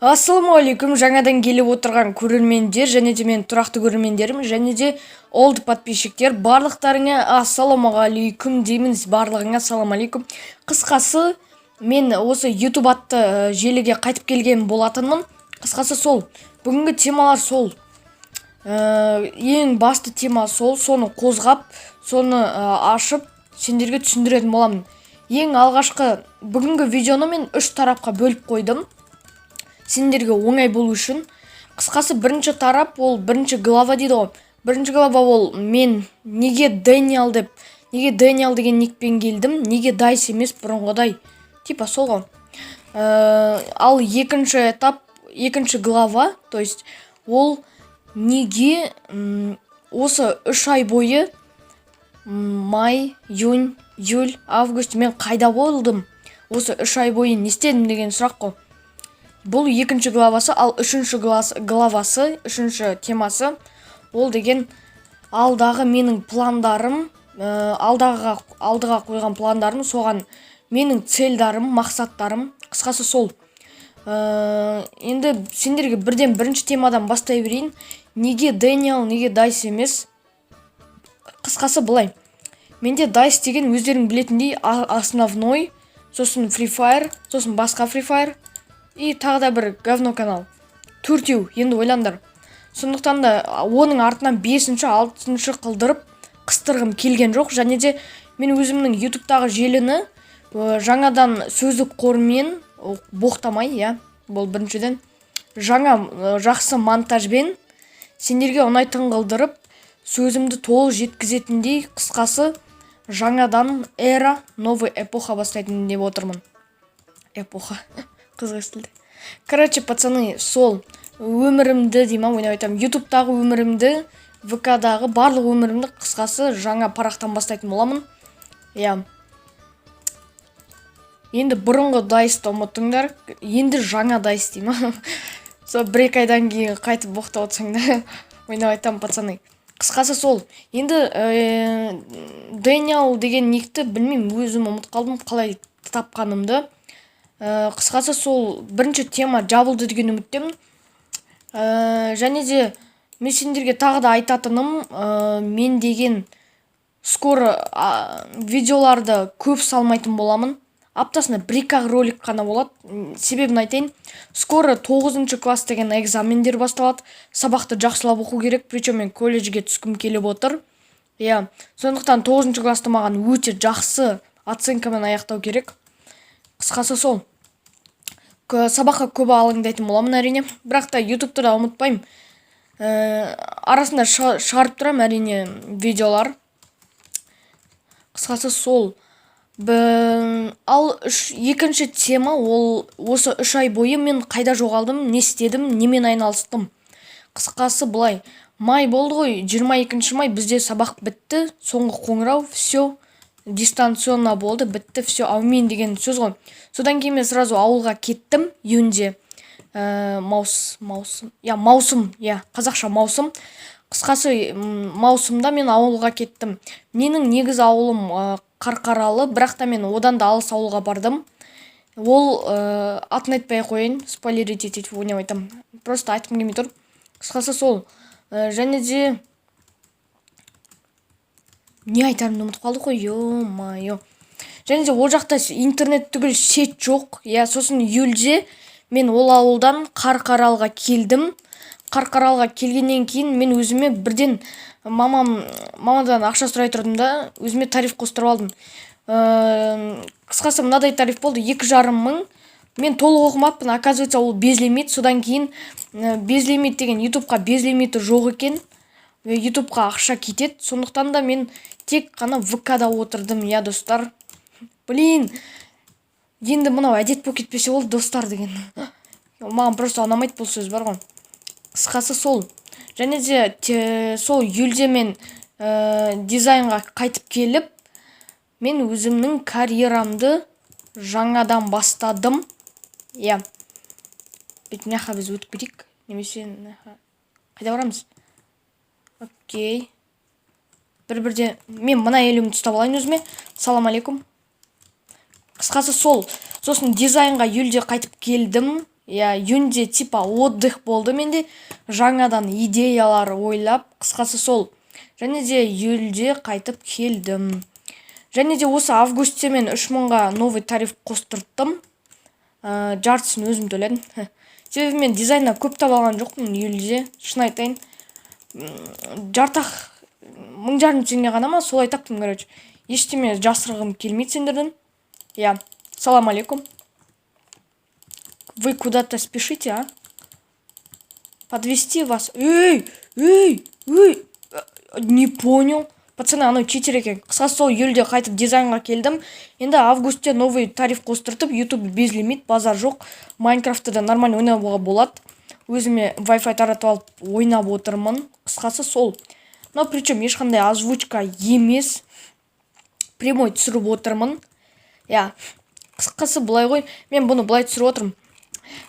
Ассалаумағалейкум, жаңадан келіп отырған көрермендер, және де мен тұрақты көрермендерім, және де олд подписчиктер, барлықтарыңа ассалаумағалейкум дейміз, барлығыңа ассалаумағалейкум. Қысқасы, мен осы YouTube атты желіге қайтып келген болатынмын. Қысқасы сол, бүгінгі темалар сол. Ең басты тема сол, соны қозғап, соны ашып, сендерге түсіндіретін боламын. Ең алғашқы бүгінгі видеоны мен 3 тарапқа бөліп қойдым. Сендерге оңай болу үшін. Қысқасы бірінші тарап ол бірінші глава дейді ғой. Бірінші глава ол мен неге Дэниел деген никпен келдім, неге Дайс емес бұрынғыдай. Типа сол ғой. Ал екінші этап, екінші глава, то есть ол неге осы 3 ай бойы май, июнь, июль, август мен қайда болдым? Осы 3 ай бойы не істедім деген сұрақ қой. Бұл екінші главасы, ал үшінші главасы, үшінші темасы ол деген алдағы менің пландарым, алдыға қойған пландарым, соған менің цельдарым, мақсаттарым, қысқасы сол. Енді сендерге бірден бірінші темадан бастай берейін. Неге Дэниел, неге Дайс емес? Қысқасы былай. Менде Дайс деген өздерің білетіндей основной, сосын Free Fire, сосын басқа Free Fire, и тағы да бір говно канал. 4-еу, енді ойландар. Сондықтан да оның артынан 5-ші, 6-ші қылдырып қыстырғым келген жоқ. Және де мен өзімнің YouTube-тағы желіні жаңадан сөздік қормен боқтамай, бұл біріншіден жаңа жақсы монтажбен сендерге ұнайтын қылдырып, сөзімді толық жеткізетіндей, қысқасы жаңадан эра, новый эпоха бастайтын деп отырмын. Эпоха. Қызық естілді. Короче, пацаны, сол өмірімді деймін, ойнап айтамын. YouTube-тағы өмірімді, ВК-дағы барлық өмірімді қысқасы жаңа парақтан бастайтын боламын. Енді бұрынғы Дайсты ұмыттыңдар, енді жаңа Дайс деймін. Сол 1-2 айдан кейін қайтып боқтап отырсаңдар, ойнап айтамын, пацаны. Қысқасы сол. Енді Дэниел деген никті білмеймін, өзім ұмыт қалдым қалай тапқанымды. Қысқасы сол бірінші тема жабылды деген үміттемін. Және де мен сендерге тағы да айтатыным, мен деген скоро видеоларды көп салмайтын боламын. Аптасына 1-2 ролик қана болады. Себебін айтайын. Скоро 9-шы класс деген экзамендер басталады. Сабақты жақсылап оқу керек. Причем мен колледжге түскім келіп отыр. Сондықтан 9-шы классты маған өте жақсы оценкамен аяқтау керек. Қысқасы сол. Сабаққа көп алыңдайтын боламын әрине. Бірақ та YouTube-ты да ұмытпаймын. Арасында шығарып тұрам әрине видеолар. Қысқасы сол. Ал екінші тема ол осы 3 ай бойы мен қайда жоғалдым, не істедім, немен айналыстым. Қысқасы былай. Май болды ғой, 22 май бізде сабақ бітті. Соңғы қоңырау, все. Дистанционно болды, бітті, все, аумен деген сөз ғой. Содан кейін мен сразу ауылға кеттім, июньде. Маусым, қазақша маусым. Қысқасы маусымда мен ауылға кеттім. Менің негіз ауылым Қарқаралы, бірақ та мен одан да алыс ауылға бардым. Ол атын айтпай қойын, спойлер ететіп ойнап айтам. Просто айтқым келмей тұр. Қысқасы сол. Және де не айтарымды ұмытып қалды ғой, ё-майо. Және де ол жақта интернет түгіл сет жоқ. Сосын июльде мен ол ауылдан Қарқаралыға келдім. Қарқаралыға келгеннен кейін мен өзіме бірден мамадан ақша сұрай тұрдым да, өзіме тариф қостырып алдым. Қысқасы мынадай тариф болды, 2,5 мың. Мен толық оқымаппын, оказывается ол безлимит. Содан кейін безлимит деген YouTube-қа безлимиті жоқ екен. YouTube-қа ақша кетеді. Сондықтан да мен тек қана ВК-да отырдым, достар. Блин, енді мынау әдет болып кетпесе ол достар деген. Маған просто ұнамайды бұл сөз бар ғой. Қысқасы сол. Және де сол июльде мен дизайнға қайтып келіп, мен өзімнің карьерамды жаңадан бастадым. Мынақа біз өтіп кетейік. Немесе қайда барамыз? Окей. Бір-бірде мен мына елімді ұстап алайын өзіме. Салам алейкум. Қысқасы сол. Сосын дизайнға июльде қайтып келдім. июньде типа отдых болды менде, жаңадан идеялар ойлап, қысқасы сол. Және де июльде қайтып келдім. Және де осы августте мен 3000-ға новый тариф қостырттым. Жартысын өзім төледім. Себебі мен дизайннан көп таба алған жоқпын июльде, шын айтайын. Жартақ 1500 теңге ғана ма, солай таптым, короче. Ештеме жасырғым келмейді сендерден. Салам алейкум. Вы куда-то спешите, а? Подвести вас. Эй! Не понял. Пацаны, анау читер екен. Қысқасы сол июльде қайтып дизайнға келдім. Енді августте новый тариф қостыртып, YouTube без лимит, базар жоқ. Майнкрафтты да нормально ойнауға болады. Өзіме Wi-Fi таратып алып ойнап отырмын. Қысқасы сол. Но причем ешқандай озвучка емес. Прямой түсіріп отырмын. Қысқасы былай ғой. Мен бұны былай түсіріп отырмын.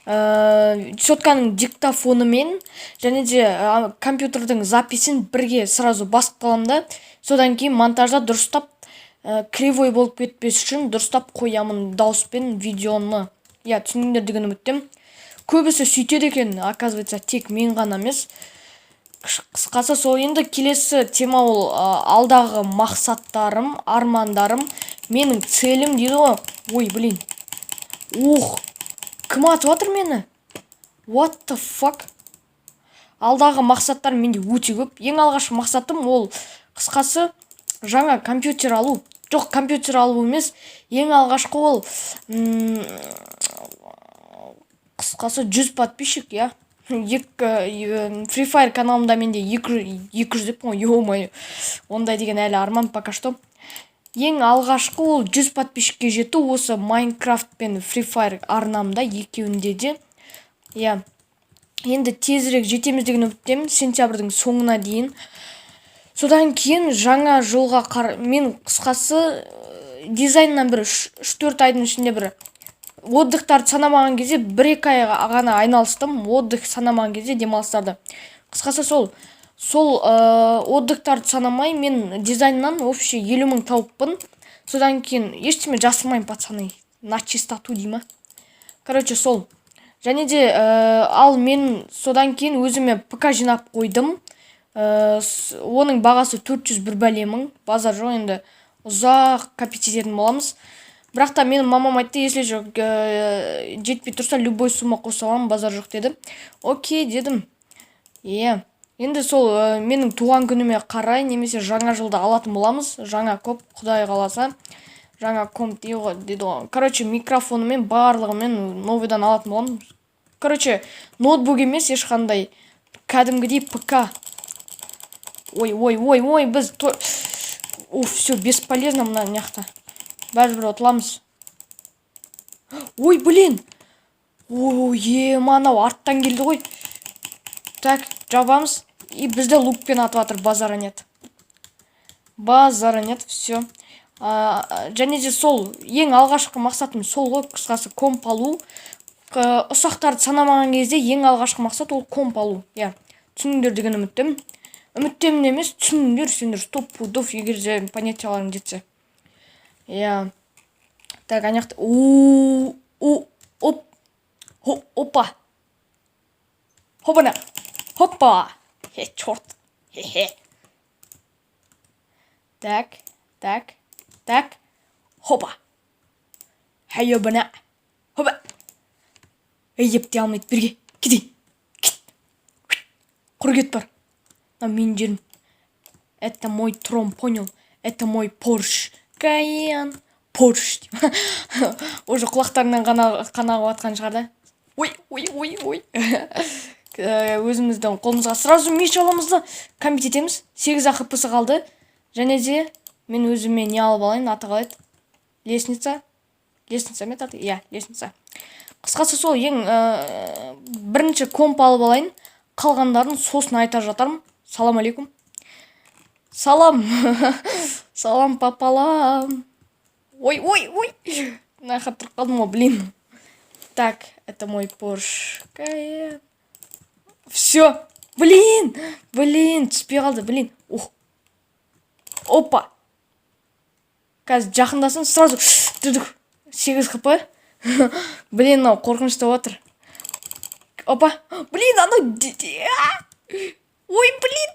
Щетканың диктофонымен және де компьютердің записін бірге сразу басып қаламын да, содан кейін монтажда дұрыстап кривой болып кетпес үшін дұрыстап қоямын дауыспен видеоны. Түсіндіңдер деген үміттемін. Көбісі сөйтеді екен, оказывается, тек мен ғана емес. Қысқасы сол. Енді келесі тема ол алдағы мақсаттарым, армандарым, менің целім дейді ғой. Ой, блин. Кім атып отыр мені? What the fuck? Алдағы мақсаттар менде өте көп. Ең алғашқы мақсатым ол қысқасы жаңа компьютер алу. Жоқ, компьютер алу емес. Ең алғашқы ол қысқасы 100 подписчик, Free Fire каналымда менде 200 деп қой, ё-моё. Ондай деген әлі арман пока что. Ең алғашқы ол 100 подписчикке жету, осы Minecraft пен Free Fire арнамда екеуінде де. Енді тезірек жетеміз деген үміттемін, сентябрьдің соңына дейін. Содан кейін жаңа жылға мен қысқасы дизайннан бір 3-4 айдың ішінде бір отдыхтарды санамаған кезде 1-2 айға ғана айналыстым. Отдых санамаған кезде демалыстарды. Қысқасы сол отдыхтарды санамай мен дизайннан вообще 50 000 тауыппын. Содан кейін ештеме жасырмайын, пацаны. На чистоту дейма. Короче, сол. Және де ал мен содан кейін өзіме ПК жинап қойдым. Оның бағасы 401 бәлемің. Базар жоқ, енді ұзақ капитететін боламыз. Бірақ та менің мамам айтты, если жоқ жетпей тұрса, любой сумма қоса аламын, базар жоқ деді. Окей, дедім. Енді сол менің туған күніме қарай немесе жаңа жылда алатын боламыз. Жаңа комп, құдай қаласа. Жаңа комп дейді ғой. Короче, микрофонымен барлығымен новыйдан алатын боламын. Короче, ноутбук емес, ешқандай кәдімгідей ПК. Ой, біз... Все, бесполезно мына няқта. Бәрібір отыламыз. Ой, блин! Анау арттан келді ғой. Так, жабамыз. И бізде лукпен атып атыр, базара нет. Все. Және де сол, ең алғашқы мақсатым сол ғой, қысқасы комп алу. Ұсақтарды санамаған кезде ең алғашқы мақсат ол комп алу. Түсіндіңдер деген үміттемін. Үміттемін емес, түсіндіңдер, сендер стоп пудов, егер де понятияларың жетсе. Так, аняқты... Опа! Хопана! Хоппа! Черт! Так. Хопа! Хайобана! Хопа! Епте алмайды бірге. Кет! Құргет бар. Мен жерім. Это мой тром, понял? Это мой Порш. Кайен. Порш. Уже құлақтарынан қанағып атқан шығар да. Ой. Өзіміздің қолымызға сразу меш аламызды комбит етеміз. 8 АХП-сы қалды. Және де мен өзіме не алып алайын, аты қалайды. Лестница ме аты? Лестница. Қысқасы сол, ең бірінші комп алып алайын. Қалғандарын сосын айта жатармын. Салам алейкум. Салам. Салам папалам. Ой. Нахат тұрып қалдым ғой, блин. Так, это мой Порш. Все. Блин, түспей қалды, блин. Опа. Қазір жақындасын, сразу 8 хп. Блин, қорқынышты отыр. Опа. Блин, оно... Ой, блин.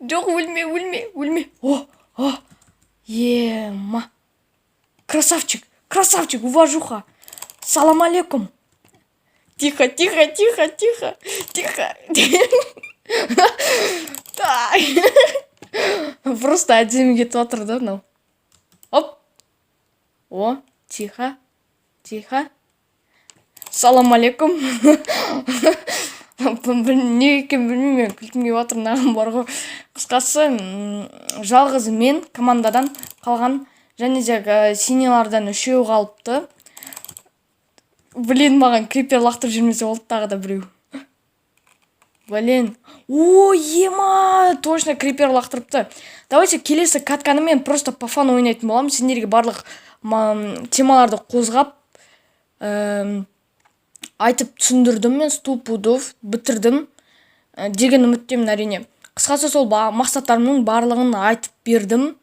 Жоқ, өлме. О, ема. Красавчик, уважуха. Салам алейкум. Тихо. Просто әдемі кетіп жатыр да мынау. Оп. О, тихо. Салам алейкум. Не екенін білмеймін, күлкім келіп жатыр, мынаған бар ғой. Қысқасы, жалғыз мен командадан қалған, және де синялардан үшеу қалыпты. Блин, маған крипер лақтырып жүрмесе болды тағы да біреу. Блин. О, ема, точно крипер лақтырыпты. Давайте келесі катканы мен просто по фану ойнайтын боламын. Сендерге барлық темаларды қозғап айтып түсіндірдім, мен стопудов бітірдім деген үміттемін әрине. Қысқасы сол мақсаттарымның барлығын айтып бердім.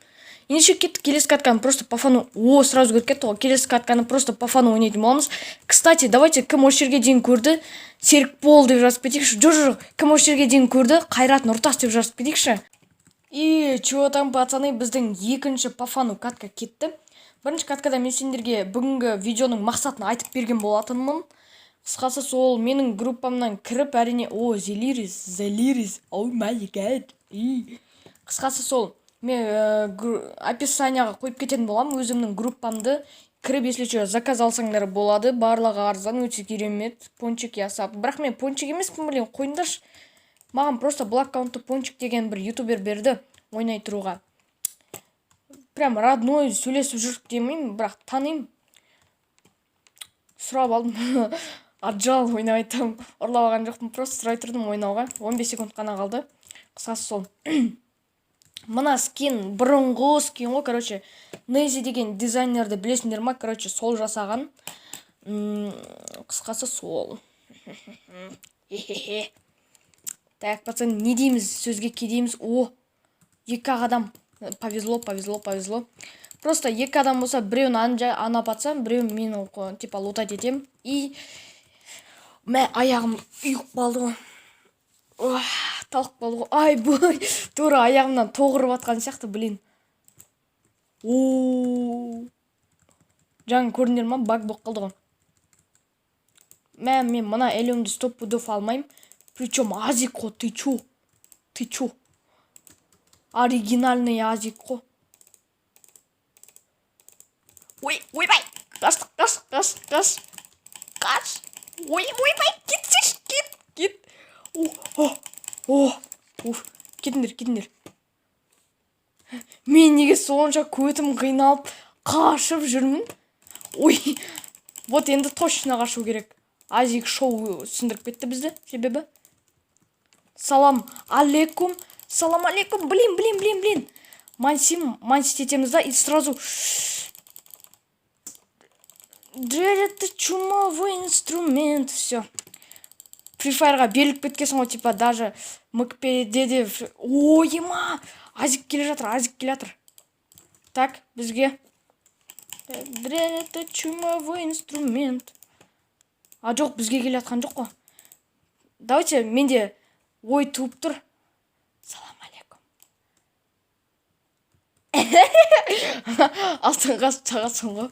Ендеше кеттік келесі катканы просто по фану. О, сразу көріп кетті ғой. Келесі катканы просто по фану ойнайтын боламыз. Кстати, давайте кім осы жерге дейін көрді? Серікбол деп жазып кетейікші. Жоқ. Кім осы жерге дейін көрді? Қайрат Нұртас деп жазып кетейікші. И чего там, пацаны, біздің екінші по фану катка кетті. Бірінші каткада мен сендерге бүгінгі видеоның мақсатын айтып берген болатынмын. Қысқасы сол менің группамнан кіріп әрине... О, Зелирис. О май гад. Қысқасы сол мен описанияға қойып кететін болам. Өзімнің группамды кіріп, если что, заказ алсаңдар болады. Барлығы арзан, өте керемет. Пончик ясап. Бірақ мен пончик емеспін, блин, қойыңдаршы. Маған просто бұл аккаунтты пончик деген бір ютубер берді ойнай тұруға. Прям родной сөйлесіп жүрік демеймін, бірақ танимын. Сұрап алдым. Аджал ойнап айтам. Ұрлап алған жоқпын, просто сұрай тұрдым ойнауға. 15 секунд қана қалды. Қысқасы сол. Мына скин, бұрынғы скин ғой, короче, Нейзи деген дизайнерді білесіңдер ма? Короче, сол жасаған. Қысқасы сол. Так, пацан, не дейміз, сөзге кедейміз. О, екі адам. Повезло. Просто екі адам болса, біреуін ана патсам, біреуін мен типа лутать етем. И мә аяғым үйіп қалды ғой. Талып қалды ғой. Ай, бой, тура аяғымнан тоғырып атқан сияқты, блин. Жаңа көрдіңдер ма? Баг болып қалды ғой. Мен мына әлемді стопудов алмайым. Причем азик қой, ты чё? Оригинальный азик қой. Ой, бай, қаш. Ой, бай, кет. Кетіңдер. Мен неге сонша көтім қиналып, қашып жүрмін? Ой, вот енді точно қашу керек. Азик шоу сындырып кетті бізді, себебі. Салам алейкум, блин. Мансить етеміз да, и сразу... Это чумовой инструмент, все. Free Fire'ға беріліп кеткесің ғой, типа, даже МКП-де. О, ема! Азик келе жатыр. Так, бізге. Это чумовой инструмент. А жоқ, бізге келе жатқан жоқ қой. Давайте, менде ой туып тұр. Салам алейкум. Алтын қасып тағасың ғой.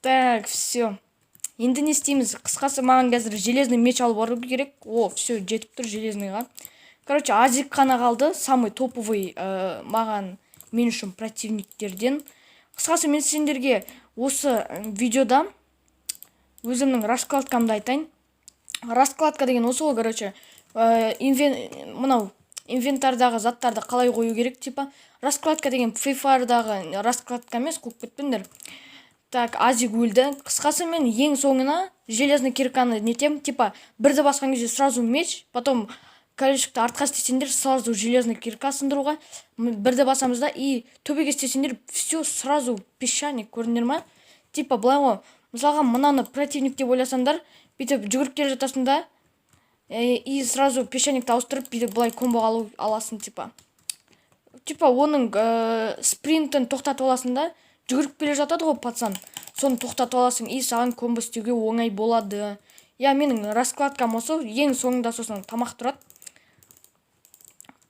Так, все. Енді не істейміз? Қысқасы маған қазір железный меч алып бару керек. О, все, жетіп тұр железнойға. Короче, азик қана қалды. Самый топовый маған мен үшін противниктерден. Қысқасы мен сендерге осы видеода өзімнің раскладкамды айтайын. Раскладка деген осы ғой, короче. Мынау инвентардағы заттарды қалай қою керек, типа. Раскладка деген Free Fire'дағы раскладка емес, қойып кетпеңдер. Так, азик өлді. Қысқасы мен ең соңына железный кирканы нетем, типа, бірді басқан кезде сразу меч, потом колешікті артқа істесеңдер, сразу железный кирка сындыруға, бірді басамыз да, и төбеге істесеңдер, все сразу песчаник, көрдіңдер ма? Типа, былай ғой, мысалға мынаны противник деп ойласаңдар, бүйтіп жүгіріп келе жатасың да, и сразу песчаникті ауыстырып, бүйтіп былай комбо аласың, типа. Типа, оның спринтін тоқтатып аласың да, жүгіріп келе жатады ғой, пацан. Соны тоқтатып аласың, и саған комбо істеуге оңай болады. иә, менің раскладкам осы. Ең соңында сосын тамақ тұрады.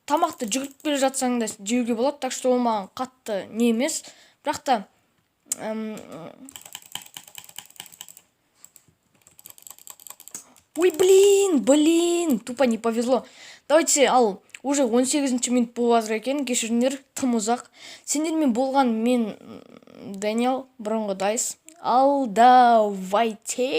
Тамақты жүгіріп келе жатсаң да жеуге болады, так что ол маған қатты не емес. Бірақ та ой, блин, тупо не повезло. Давайте, ал уже 18 минут болып жатыр екен, кешіріңдер, тым ұзақ. Сендермен болған мен Дэниел, бұрынғы Дайс. Ал давайте.